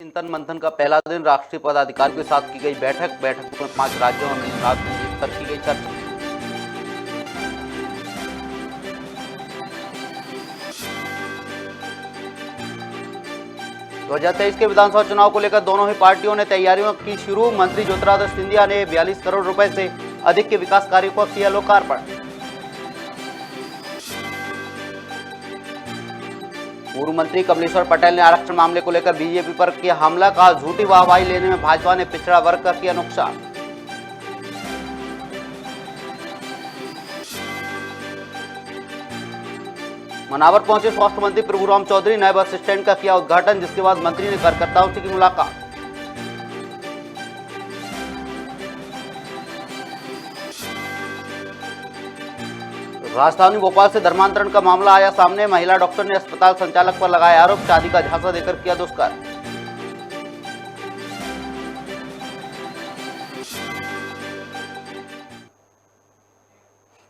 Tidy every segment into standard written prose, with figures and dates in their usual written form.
चिंतन मंथन का पहला दिन राष्ट्रीय पदाधिकारियों के साथ की गई बैठक में 5 राज्यों में मिल कर की गई चर्चा। दो 2023 के विधानसभा चुनाव को लेकर दोनों ही पार्टियों ने तैयारियों की शुरू। मंत्री ज्योतिरादित्य सिंधिया ने 42 करोड़ रुपए से अधिक के विकास कार्यों का किया लोकार्पण। पूर्व मंत्री कमलेश्वर पटेल ने आरक्षण मामले को लेकर बीजेपी पर किया हमला, कहा झूठी वाहवाही लेने में भाजपा ने पिछड़ा वर्ग का किया नुकसान। मनावर पहुंचे स्वास्थ्य मंत्री प्रभुराम चौधरी, नए बस स्टैंड का किया उद्घाटन, जिसके बाद मंत्री ने कार्यकर्ताओं से की मुलाकात। राजधानी भोपाल से धर्मांतरण का मामला आया सामने। महिला डॉक्टर ने अस्पताल संचालक पर लगाया आरोप, शादी का झांसा देकर किया दुष्कर्म।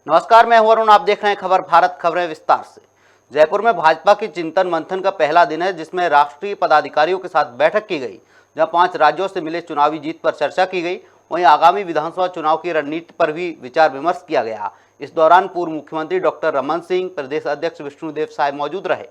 नमस्कार, मैं हूं अरुण, आप देख रहे हैं खबर भारत। खबरें विस्तार से। जयपुर में भाजपा की चिंतन मंथन का पहला दिन है, जिसमें राष्ट्रीय पदाधिकारियों के साथ बैठक की गई, जहां 5 राज्यों से मिले चुनावी जीत पर चर्चा की गई। वहीं आगामी विधानसभा चुनाव की रणनीति पर भी विचार विमर्श किया गया। इस दौरान पूर्व मुख्यमंत्री डॉक्टर रमन सिंह, प्रदेश अध्यक्ष विष्णुदेव साय मौजूद रहे।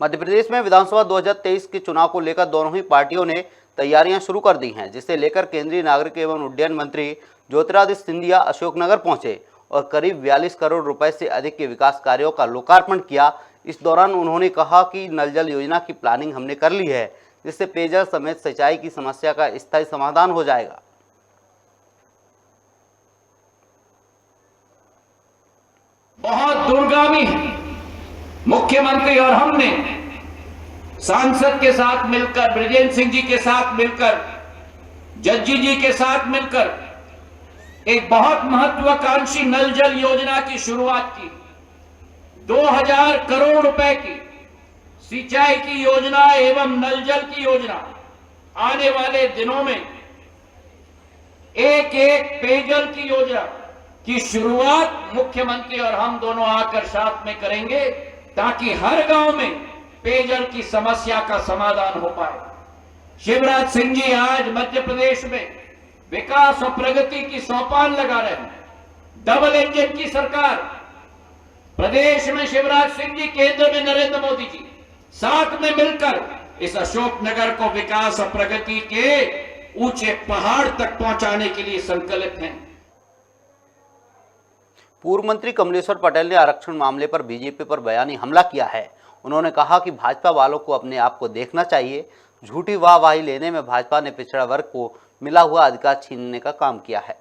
मध्य प्रदेश में विधानसभा 2023 के चुनाव को लेकर दोनों ही पार्टियों ने तैयारियां शुरू कर दी हैं, जिसे लेकर केंद्रीय नागरिक एवं उड्डयन मंत्री ज्योतिरादित्य सिंधिया अशोकनगर पहुंचे और करीब 42 करोड़ रुपए से अधिक के विकास कार्यों का लोकार्पण किया। इस दौरान उन्होंने कहा कि नल जल योजना की प्लानिंग हमने कर ली है, जिससे पेयजल समेत सिंचाई की समस्या का स्थायी समाधान हो जाएगा। बहुत दूरगामी मुख्यमंत्री और हमने सांसद के साथ मिलकर, ब्रजेंद्र सिंह जी के साथ मिलकर, जज्जी जी के साथ मिलकर एक बहुत महत्वाकांक्षी नल जल योजना की शुरुआत की। 2000 करोड़ रुपए की सिंचाई की योजना एवं नल जल की योजना आने वाले दिनों में एक पेयजल की योजना की शुरुआत मुख्यमंत्री और हम दोनों आकर साथ में करेंगे, ताकि हर गांव में पेयजल की समस्या का समाधान हो पाए। शिवराज सिंह जी आज मध्य प्रदेश में विकास और प्रगति की सोपान लगा रहे हैं। डबल इंजन की सरकार, प्रदेश में शिवराज सिंह जी, केंद्र में नरेंद्र मोदी जी, साथ में मिलकर इस अशोकनगर को विकास और प्रगति के ऊंचे पहाड़ तक पहुंचाने के लिए संकल्पित हैं। पूर्व मंत्री कमलेश्वर पटेल ने आरक्षण मामले पर बीजेपी पर बयानी हमला किया है। उन्होंने कहा कि भाजपा वालों को अपने आप को देखना चाहिए। झूठी वाहवाही लेने में भाजपा ने पिछड़ा वर्ग को मिला हुआ अधिकार छीनने का काम किया है।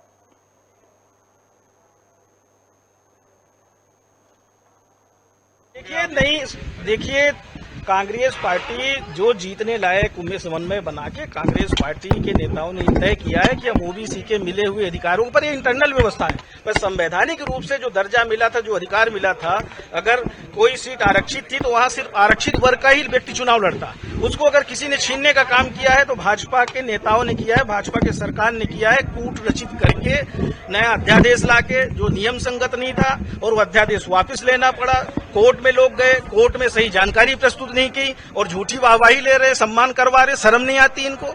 देखिए कांग्रेस पार्टी जो जीतने लायक उनमें समन्वय बना के कांग्रेस पार्टी के नेताओं ने तय किया है कि हम ओबीसी के मिले हुए अधिकारों पर, ये इंटरनल व्यवस्था है, पर संवैधानिक रूप से जो दर्जा मिला था, जो अधिकार मिला था, अगर कोई सीट आरक्षित थी तो वहां सिर्फ आरक्षित वर्ग का ही व्यक्ति चुनाव लड़ता। उसको अगर किसी ने छीनने का काम किया है तो भाजपा के नेताओं ने किया है, भाजपा के सरकार ने किया है, कूट रचित करके नया अध्यादेश लाके जो नियम संगत नहीं था, और वो अध्यादेश वापस लेना पड़ा। कोर्ट में लोग गए, कोर्ट में सही जानकारी प्रस्तुत नहीं की और झूठी वाहवाही ले रहे, सम्मान करवा रहे, शर्म नहीं आती इनको।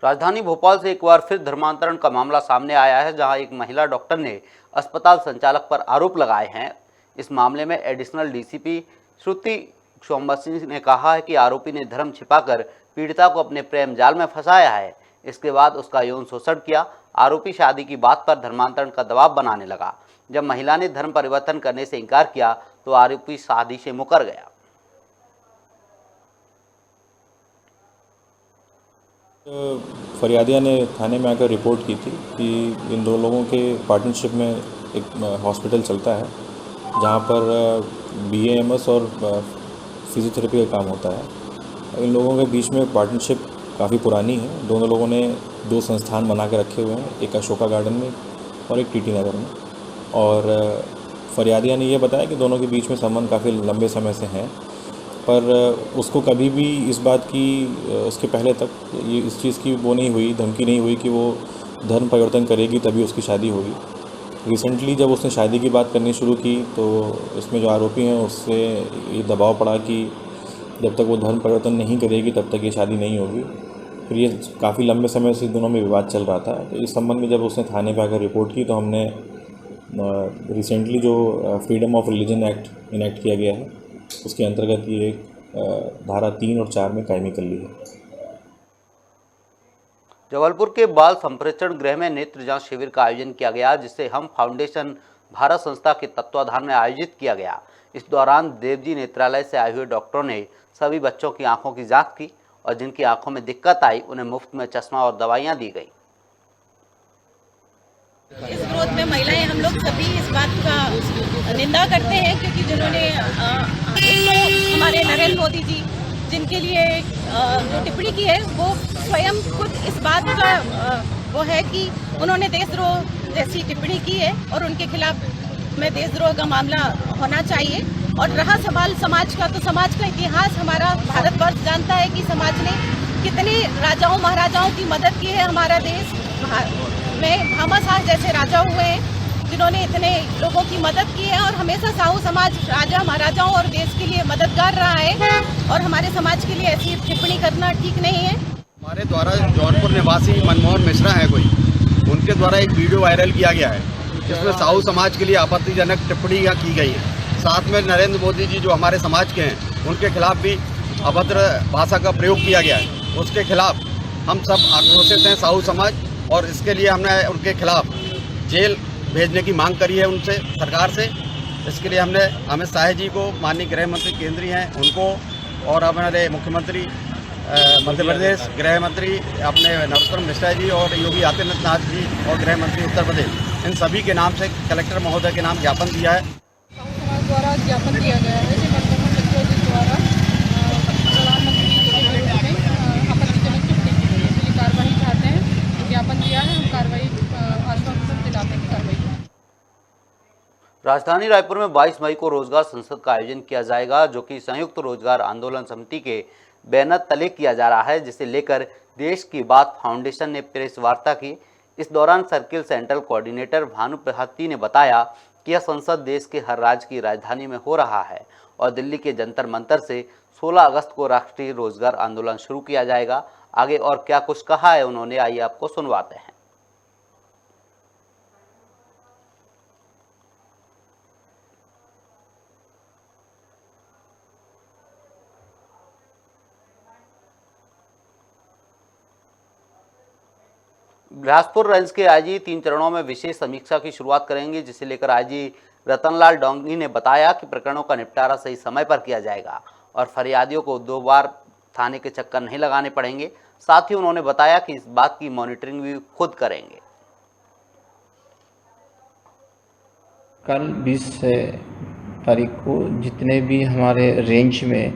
राजधानी भोपाल से एक बार फिर धर्मांतरण का मामला सामने आया है, जहां एक महिला डॉक्टर ने अस्पताल संचालक पर आरोप लगाए हैं। इस मामले में एडिशनल डीसीपी श्रुति सोमवंशी ने कहा है कि आरोपी ने धर्म छिपाकर पीड़िता को अपने प्रेम जाल में फंसाया है। इसके बाद उसका यौन शोषण किया। आरोपी शादी की बात पर धर्मांतरण का दबाव बनाने लगा। जब महिला ने धर्म परिवर्तन करने से इनकार किया तो आरोपी शादी से मुकर गया। फरियादिया ने थाने में आकर रिपोर्ट की थी कि इन दो लोगों के पार्टनरशिप में एक हॉस्पिटल चलता है, जहां पर बीएएमएस और फिजियोथेरेपी का काम होता है। इन लोगों के बीच में पार्टनरशिप काफ़ी पुरानी है। दोनों लोगों ने 2 संस्थान बना के रखे हुए हैं, एक अशोका गार्डन में और एक टीटी नगर में। और फरियादिया ने यह बताया कि दोनों के बीच में संबंध काफ़ी लंबे समय से हैं, पर उसको कभी भी इस बात की, उसके पहले तक ये इस चीज़ की वो नहीं हुई, धमकी नहीं हुई कि वो धर्म परिवर्तन करेगी तभी उसकी शादी होगी। रिसेंटली जब उसने शादी की बात करनी शुरू की तो इसमें जो आरोपी हैं उससे ये दबाव पड़ा कि जब तक वो धर्म परिवर्तन नहीं करेगी तब तक ये शादी नहीं होगी। फिर ये काफ़ी लंबे समय से दोनों में विवाद चल रहा था। तो इस संबंध में जब उसने थाने पर आकर रिपोर्ट की तो हमने रिसेंटली जो freedom of religion act enact किया गया है उसके अंतर्गत ये धारा 3 और 4 में कायमी कर ली है। जबलपुर के बाल संप्रेक्षण गृह में नेत्र जांच शिविर का आयोजन किया गया, जिसे हम फाउंडेशन भारत संस्था के तत्वाधान में आयोजित किया गया। इस दौरान देवजी नेत्रालय से आए हुए डॉक्टरों ने सभी बच्चों की आंखों की जांच की और जिनकी आंखों में दिक्कत आई उन्हें मुफ्त में चश्मा और दवाइयां दी गई। इस विरोध में महिलाएं हम लोग सभी इस बात का निंदा करते हैं, क्योंकि जिन्होंने हमारे नरेंद्र मोदी जी जिनके लिए जो टिप्पणी की है वो स्वयं खुद इस बात का वो है कि उन्होंने देशद्रोह जैसी टिप्पणी की है और उनके खिलाफ में देशद्रोह का मामला होना चाहिए। और रहा सवाल समाज का, तो समाज का इतिहास हमारा भारतवर्ष जानता है कि समाज ने कितने राजाओं महाराजाओं की मदद की है। हमारा देश में भामा शाह जैसे राजा हुए हैं जिन्होंने इतने लोगों की मदद की है और हमेशा साहू समाज राजा महाराजाओं और देश के लिए मददगार रहा है और हमारे समाज के लिए ऐसी टिप्पणी करना ठीक नहीं है। हमारे द्वारा जौनपुर निवासी मनमोहन मिश्रा है कोई, उनके द्वारा एक वीडियो वायरल किया गया है जिसमें साहू समाज के लिए आपत्तिजनक टिप्पणियाँ की गई हैं। साथ में नरेंद्र मोदी जी जो हमारे समाज के हैं उनके खिलाफ भी अभद्र भाषा का प्रयोग किया गया है। उसके खिलाफ हम सब आक्रोशित हैं साहू समाज, और इसके लिए हमने उनके खिलाफ जेल भेजने की मांग करी है उनसे, सरकार से। इसके लिए हमने अमित शाह जी को, माननीय गृह मंत्री केंद्रीय हैं उनको, और हमारे मुख्यमंत्री मध्य प्रदेश गृह मंत्री अपने नरोत्तम मिश्रा जी और योगी आदित्यनाथ जी और गृह मंत्री उत्तर प्रदेश, इन सभी के नाम से कलेक्टर महोदय के नाम ज्ञापन दिया है। समाज द्वारा ज्ञापन दिया गया है कि मनमोहन मिश्रा जी द्वारा प्रधानमंत्री जी के विरुद्ध में आपत्तिजनक टिप्पणी की गई है। कार्रवाई चाहते हैं, ज्ञापन दिया है, हम कार्रवाई आश्वासन दिलाते हैं कार्रवाई। राजधानी रायपुर में 22 मई को रोजगार संसद का आयोजन किया जाएगा, जो कि संयुक्त रोजगार आंदोलन समिति के बैनर तले किया जा रहा है, जिसे लेकर देश की बात फाउंडेशन ने प्रेस वार्ता की। इस दौरान सर्किल सेंट्रल कोऑर्डिनेटर भानु प्रभाती ने बताया कि यह संसद देश के हर राज्य की राजधानी में हो रहा है और दिल्ली के जंतर मंतर से 16 अगस्त को राष्ट्रीय रोजगार आंदोलन शुरू किया जाएगा। आगे और क्या कुछ कहा है उन्होंने, आइए आपको सुनवाते हैं। बिलासपुर रेंज के आईजी 3 चरणों में विशेष समीक्षा की शुरुआत करेंगे, जिसे लेकर आईजी रतनलाल डोंगी ने बताया कि प्रकरणों का निपटारा सही समय पर किया जाएगा और फरियादियों को 2 बार थाने के चक्कर नहीं लगाने पड़ेंगे। साथ ही उन्होंने बताया कि इस बात की मॉनिटरिंग भी खुद करेंगे। कल 20 तारीख को जितने भी हमारे रेंज में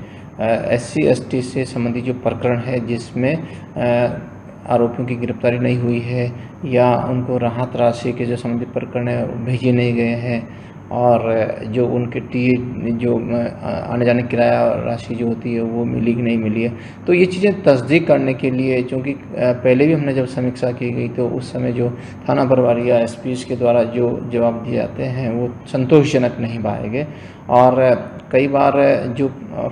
SC/ST से संबंधित जो प्रकरण है जिसमें आरोपियों की गिरफ्तारी नहीं हुई है या उनको राहत राशि के जो संबंधित प्रकरण है भेजे नहीं गए हैं और जो उनके जो आने जाने किराया राशि जो होती है वो मिली कि नहीं मिली है, तो ये चीज़ें तस्दीक करने के लिए, क्योंकि पहले भी हमने जब समीक्षा की गई तो उस समय जो थाना प्रभारी या SPs के द्वारा जो जवाब दिए जाते हैं वो संतोषजनक नहीं पाए गए और कई बार जो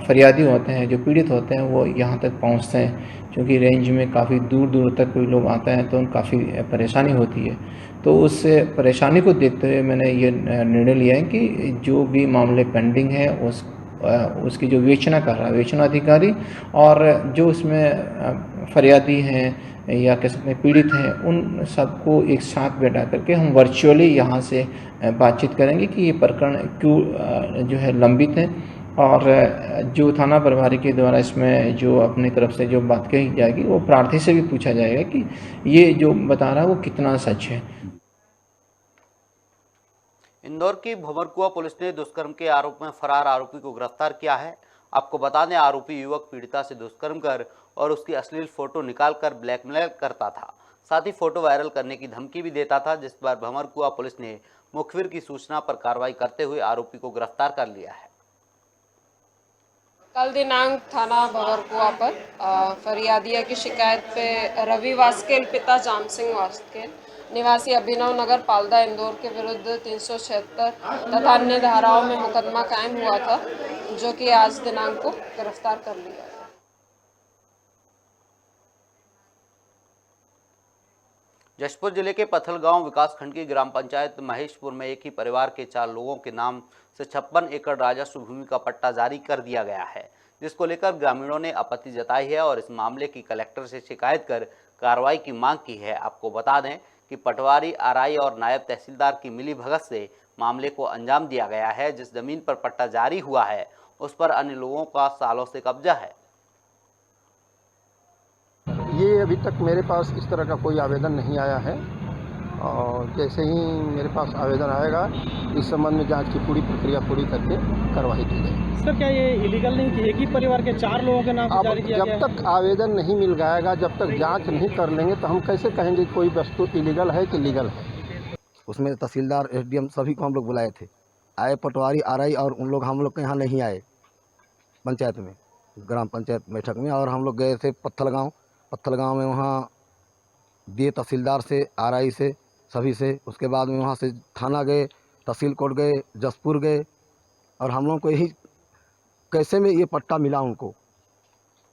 फरियादी होते हैं, जो पीड़ित होते हैं, वो यहाँ तक पहुँचते हैं। क्योंकि रेंज में काफ़ी दूर दूर तक कोई लोग आते हैं तो काफ़ी परेशानी होती है। तो उस परेशानी को देखते हुए मैंने ये निर्णय लिया है कि जो भी मामले पेंडिंग है उसकी जो विवेचना कर रहा है विवेचना अधिकारी और जो उसमें फरियादी हैं या कह सकते हैं पीड़ित हैं, उन सबको एक साथ बैठा करके हम वर्चुअली यहाँ से बातचीत करेंगे कि ये प्रकरण क्यों जो है लंबित है और जो थाना प्रभारी के द्वारा इसमें जो अपनी तरफ से जो बात कही जाएगी वो प्रार्थी से भी पूछा जाएगा कि ये जो बता रहा है वो कितना सच है। इंदौर की भंवरकुआ पुलिस ने दुष्कर्म के आरोप में फरार आरोपी को गिरफ्तार किया है। आपको बता दें, आरोपी युवक पीड़िता से दुष्कर्म कर और उसकी अश्लील फोटो निकालकर ब्लैकमेल करता था। साथ ही फोटो वायरल करने की धमकी भी देता था, जिस पर भंवरकुआ पुलिस ने मुखबिर की सूचना पर कार्रवाई करते हुए आरोपी को गिरफ्तार कर लिया है। कल दिनांक थाना भंवरकुआ पर फरियादिया की शिकायत पे रवि वास्केल पिता जाम सिंह वास्केल निवासी अभिनव नगर पाल्दा इंदौर के विरुद्ध 376 तथा अन्य धाराओं में मुकदमा कायम हुआ था, जो कि आज दिनांक को गिरफ्तार कर लिया है। जशपुर जिले के पथलगांव विकासखंड की ग्राम पंचायत महेशपुर में एक ही परिवार के 4 लोगों के नाम से 56 एकड़ राजस्व भूमि का पट्टा जारी कर दिया गया है, जिसको लेकर ग्रामीणों ने आपत्ति जताई है और इस मामले की कलेक्टर से शिकायत कर कार्रवाई की मांग की है। आपको बता दें कि पटवारी, आरआई और नायब तहसीलदार की मिलीभगत से मामले को अंजाम दिया गया है। जिस जमीन पर पट्टा जारी हुआ है उस पर अन्य लोगों का सालों से कब्जा है। ये अभी तक मेरे पास इस तरह का कोई आवेदन नहीं आया है और जैसे ही मेरे पास आवेदन आएगा इस संबंध में जांच की पूरी प्रक्रिया पूरी करके कार्रवाई की जाएगी। सर, क्या ये इलीगल नहीं कि एक ही परिवार के 4 लोगों के नाम जारी किया गया है? जब तक आवेदन नहीं मिल जाएगा, जब तक जांच नहीं कर लेंगे तो हम कैसे कहेंगे कोई वस्तु इलीगल है कि लीगल है। उसमें तहसीलदार, एसडीएम सभी को हम लोग बुलाए थे, आए पटवारी, आरआई और उन लोग हम लोग के यहाँ नहीं आए पंचायत में, ग्राम पंचायत बैठक में। और हम लोग गए थे पत्थलगांव में, वहाँ दिए तहसीलदार से, आरआई से, सभी से। उसके बाद में वहाँ से थाना गए, तहसील कोर्ट गए, जसपुर गए और हम लोगों को यही कैसे में ये पट्टा मिला उनको,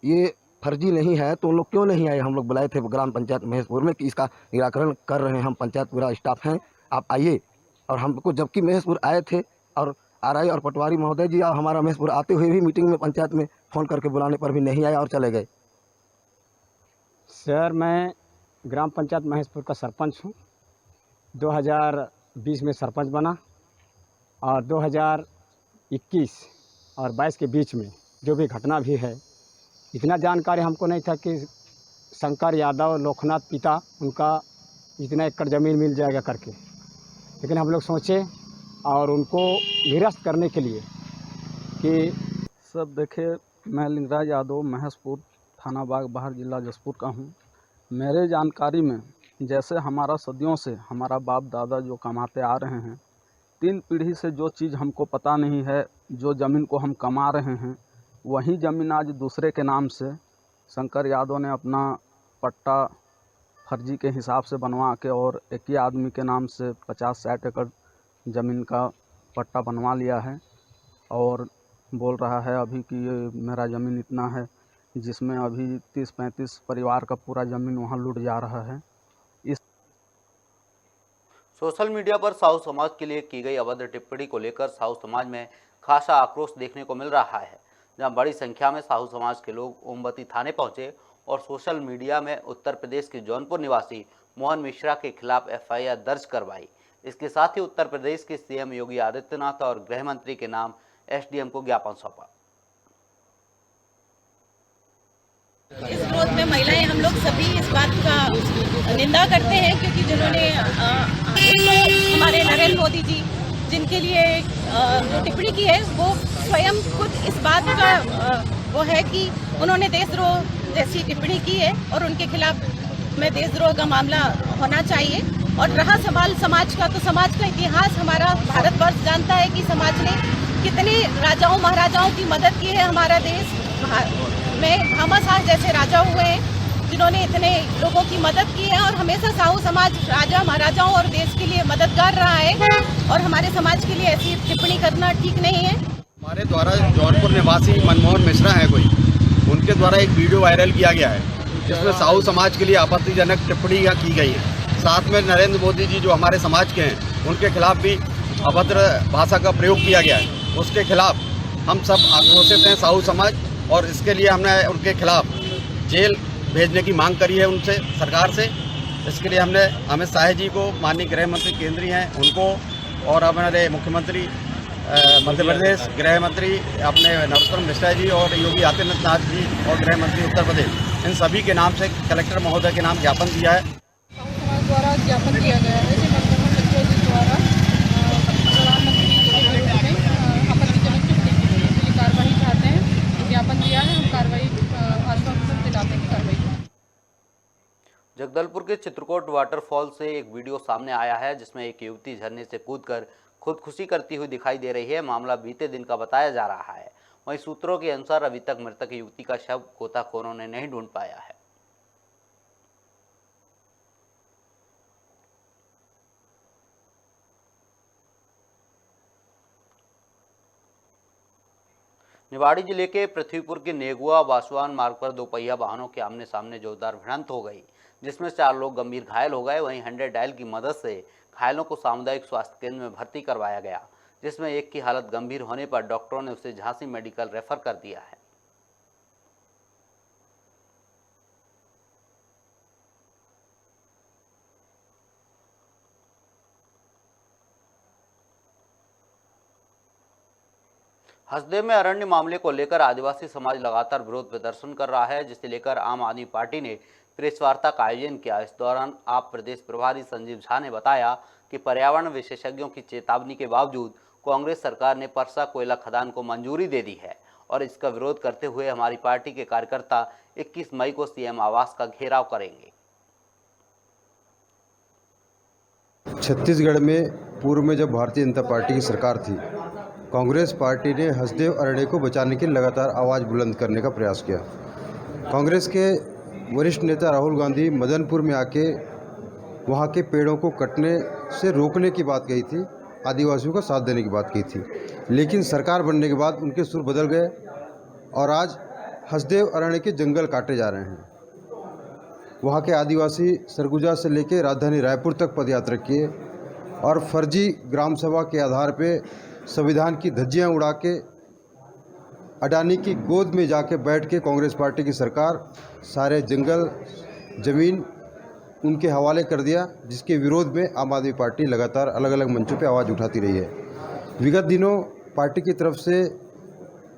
ये फर्जी नहीं है तो उन लोग क्यों नहीं आए। हम लोग बुलाए थे ग्राम पंचायत महेशपुर में कि इसका निराकरण कर रहे हैं हम, पंचायत पूरा स्टाफ हैं, आप आइए। और हमको जबकि महेशपुर आए थे और आरआई और पटवारी महोदय जी हमारा महेशपुर आते हुए भी मीटिंग में पंचायत में फ़ोन करके बुलाने पर भी नहीं आए और चले गए। सर, मैं ग्राम पंचायत महेशपुर का सरपंच हूँ। 2020 में सरपंच बना और 2021 और 22 के बीच में जो भी घटना भी है, इतना जानकारी हमको नहीं था कि शंकर यादव, लोकनाथ पिता, उनका इतना एकड़ ज़मीन मिल जाएगा करके। लेकिन हम लोग सोचे और उनको निरस्त करने के लिए कि सब देखिए, मैं लिंगराज यादव महेशपुर थाना बाग बाहर जिला जसपुर का हूँ। मेरे जानकारी में जैसे हमारा सदियों से हमारा बाप दादा जो कमाते आ रहे हैं, 3 पीढ़ी से जो चीज़ हमको पता नहीं है, जो ज़मीन को हम कमा रहे हैं, वही ज़मीन आज दूसरे के नाम से शंकर यादव ने अपना पट्टा फर्जी के हिसाब से बनवा के और एक ही आदमी के नाम से 50-60 एकड़ ज़मीन का पट्टा बनवा लिया है और बोल रहा है अभी कि ये मेरा ज़मीन इतना है, जिसमें अभी 30-35 परिवार का पूरा ज़मीन वहाँ लूट जा रहा है। इस सोशल मीडिया पर साहू समाज के लिए की गई अभद्र टिप्पणी को लेकर साहू समाज में खासा आक्रोश देखने को मिल रहा है, जहां बड़ी संख्या में साहू समाज के लोग ओमवती थाने पहुंचे और सोशल मीडिया में उत्तर प्रदेश के जौनपुर निवासी मोहन मिश्रा के खिलाफ एफआईआर दर्ज करवाई। इसके साथ ही उत्तर प्रदेश के सीएम योगी आदित्यनाथ और गृह मंत्री के नाम एसडीएम को ज्ञापन सौंपा। इस विरोध में महिलाएं हम लोग सभी इस बात का निंदा करते हैं, क्योंकि जिन्होंने हमारे नरेंद्र मोदी जी जिनके लिए जो टिप्पणी की है वो स्वयं खुद इस बात का वो है कि उन्होंने देशद्रोह जैसी टिप्पणी की है और उनके खिलाफ में देशद्रोह का मामला होना चाहिए। और रहा सवाल समाज का, तो समाज का इतिहास हमारा भारतवर्ष जानता है कि समाज ने कितने राजाओं महाराजाओं की मदद की है। हमारा देश में भामाशाह जैसे राजा हुए हैं जिन्होंने इतने लोगों की मदद की है और हमेशा साहू समाज राजा महाराजाओं और देश के लिए मददगार रहा है और हमारे समाज के लिए ऐसी टिप्पणी करना ठीक नहीं है। हमारे द्वारा जौनपुर निवासी मनमोहन मिश्रा है कोई, उनके द्वारा एक वीडियो वायरल किया गया है जिसमें साहू समाज के लिए आपत्तिजनक टिप्पणी की गई है। साथ में नरेंद्र मोदी जी जो हमारे समाज के हैं उनके खिलाफ भी अभद्र भाषा का प्रयोग किया गया है। उसके खिलाफ हम सब आक्रोशित हैं साहू समाज, और इसके लिए हमने उनके खिलाफ जेल भेजने की मांग करी है उनसे, सरकार से। इसके लिए हमने अमित शाह जी को, माननीय गृह मंत्री केंद्रीय हैं उनको, और हमारे मुख्यमंत्री मध्य प्रदेश, गृह मंत्री अपने नरोत्तम मिश्रा जी और योगी आदित्यनाथ जी और गृह मंत्री उत्तर प्रदेश, इन सभी के नाम से कलेक्टर महोदय के नाम ज्ञापन दिया है। समाज द्वारा ज्ञापन दिया गया है कि मनमोहन मिश्रा जी द्वारा प्रधानमंत्री जी के विरुद्ध में आपत्तिजनक टिप्पणी की गई है। कार्रवाई चाहते हैं, ज्ञापन दिया है, हम कार्रवाई आश्वासन दिलाते हैं कार्रवाई। जगदलपुर के चित्रकोट वाटरफॉल से एक वीडियो सामने आया है जिसमें एक युवती झरने से कूदकर खुदकुशी करती हुई दिखाई दे रही है। मामला बीते दिन का बताया जा रहा है। वहीं सूत्रों के अनुसार अभी तक मृतक युवती का शव गोताखोरों ने नहीं ढूंढ पाया है। निवाड़ी जिले के पृथ्वीपुर के नेगुआ बासवान मार्ग पर दोपहिया वाहनों के आमने सामने जोरदार भिड़ंत हो गई, जिसमें 4 लोग गंभीर घायल हो गए। वहीं 100 डायल की मदद से घायलों को सामुदायिक स्वास्थ्य केंद्र में भर्ती करवाया गया, जिसमें एक की हालत गंभीर होने पर डॉक्टरों ने उसे झांसी मेडिकल रेफर कर दिया है। हसदेव में अरण्य मामले को लेकर आदिवासी समाज लगातार विरोध प्रदर्शन कर रहा है, जिसे लेकर आम आदमी पार्टी ने प्रेस वार्ता का आयोजन किया। इस दौरान आप प्रदेश प्रभारी संजीव झा ने बताया कि पर्यावरण विशेषज्ञों की चेतावनी के बावजूद कांग्रेस सरकार ने परसा कोयला खदान को मंजूरी दे दी है और इसका विरोध करते हुए हमारी पार्टी के कार्यकर्ता 21 मई को सीएम आवास का घेराव करेंगे। छत्तीसगढ़ में पूर्व में जब भारतीय जनता पार्टी की सरकार थी, कांग्रेस पार्टी ने हसदेव अरण्य को बचाने के लिए लगातार आवाज़ बुलंद करने का प्रयास किया। कांग्रेस के वरिष्ठ नेता राहुल गांधी मदनपुर में आके वहाँ के पेड़ों को कटने से रोकने की बात कही थी, आदिवासियों का साथ देने की बात कही थी, लेकिन सरकार बनने के बाद उनके सुर बदल गए और आज हसदेव अरण्य के जंगल काटे जा रहे हैं। वहाँ के आदिवासी सरगुजा से लेकर राजधानी रायपुर तक पदयात्रा किए और फर्जी ग्राम सभा के आधार पर संविधान की धज्जियां उड़ा के अडानी की गोद में जाके बैठ के कांग्रेस पार्टी की सरकार सारे जंगल जमीन उनके हवाले कर दिया, जिसके विरोध में आम आदमी पार्टी लगातार अलग अलग मंचों पे आवाज़ उठाती रही है। विगत दिनों पार्टी की तरफ से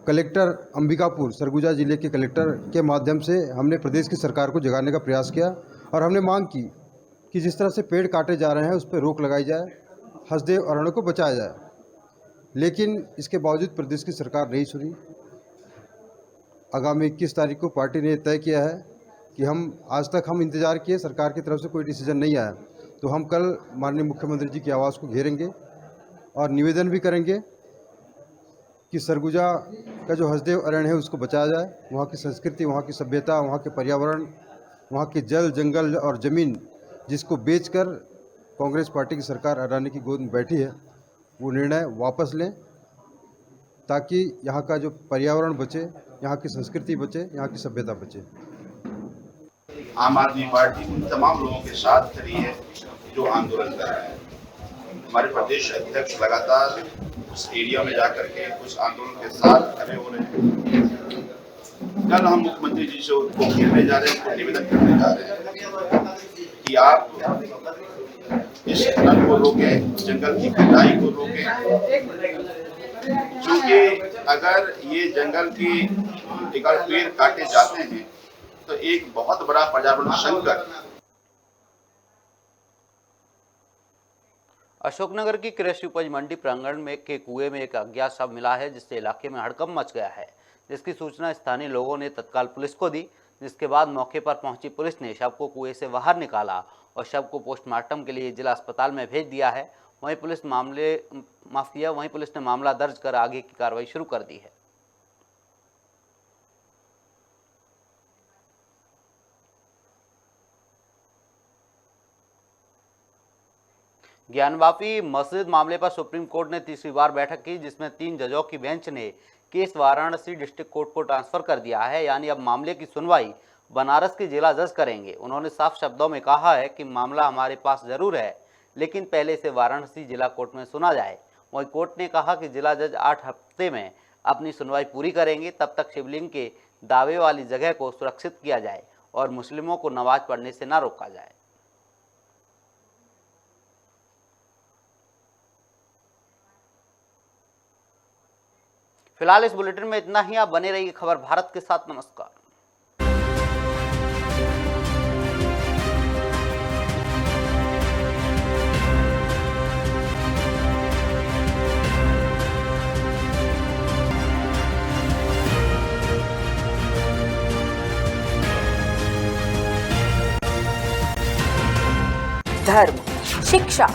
कलेक्टर अंबिकापुर सरगुजा जिले के कलेक्टर के माध्यम से हमने प्रदेश की सरकार को जगाने का प्रयास किया और हमने मांग की कि जिस तरह से पेड़ काटे जा रहे हैं उस पर रोक लगाई जाए, हसदेव अरण्य को बचाया जाए, लेकिन इसके बावजूद प्रदेश की सरकार नहीं सुनी। आगामी 21 तारीख को पार्टी ने तय किया है कि आज तक हम इंतज़ार किए, सरकार की तरफ से कोई डिसीजन नहीं आया, तो हम कल माननीय मुख्यमंत्री जी की आवाज़ को घेरेंगे और निवेदन भी करेंगे कि सरगुजा का जो हसदेव अरण्य है उसको बचाया जाए। वहाँ की संस्कृति, वहाँ की सभ्यता, वहाँ के पर्यावरण, वहाँ के जल जंगल और ज़मीन जिसको बेचकर कांग्रेस पार्टी की सरकार अडानी की गोद में बैठी है, वो निर्णय वापस लें ताकि यहाँ का जो पर्यावरण बचे, यहाँ की संस्कृति बचे, यहाँ की सभ्यता बचे। आम आदमी पार्टी उन तमाम लोगों के साथ खड़ी है जो आंदोलन कर रहे हैं। हमारे प्रदेश अध्यक्ष लगातार उस एरिया में जाकर के उस आंदोलन के साथ खड़े हो रहे हैं। कल हम मुख्यमंत्री जी से उनको घेरने जा रहे हैं, उनको निवेदन करने जा रहे हैं कि आप इस खनन को रोकें, जंगल की कटाई को रोकें, क्योंकि अगर ये जंगल की पेड़ काटे जाते हैं तो एक बहुत बड़ा पर्यावरण संकट। अशोकनगर की कृषि उपज मंडी प्रांगण में के कुएं में एक अज्ञात शव मिला है, जिससे इलाके में हड़कंप मच गया है, जिसकी सूचना स्थानीय लोगों ने तत्काल पुलिस को दी, जिसके बाद मौके पर पहुंची पुलिस ने शव को कुएं से बाहर निकाला और शव को पोस्टमार्टम के लिए जिला अस्पताल में भेज दिया है। वहीं पुलिस ने मामला दर्ज कर आगे की कार्रवाई शुरू कर दी है। ज्ञानवापी मस्जिद मामले पर सुप्रीम कोर्ट ने तीसरी बार बैठक की, जिसमें 3 जजों की बेंच ने केस वाराणसी डिस्ट्रिक्ट कोर्ट को ट्रांसफर कर दिया है, यानी अब मामले की सुनवाई बनारस के जिला जज करेंगे। उन्होंने साफ शब्दों में कहा है कि मामला हमारे पास जरूर है, लेकिन पहले इसे वाराणसी जिला कोर्ट में सुना जाए। वहीं कोर्ट ने कहा कि जिला जज 8 हफ्ते में अपनी सुनवाई पूरी करेंगे, तब तक शिवलिंग के दावे वाली जगह को सुरक्षित किया जाए और मुस्लिमों को नमाज पढ़ने से न रोका जाए। फिलहाल इस बुलेटिन में इतना ही। आप बने रहिए खबर भारत के साथ। नमस्कार। धर्म, शिक्षा,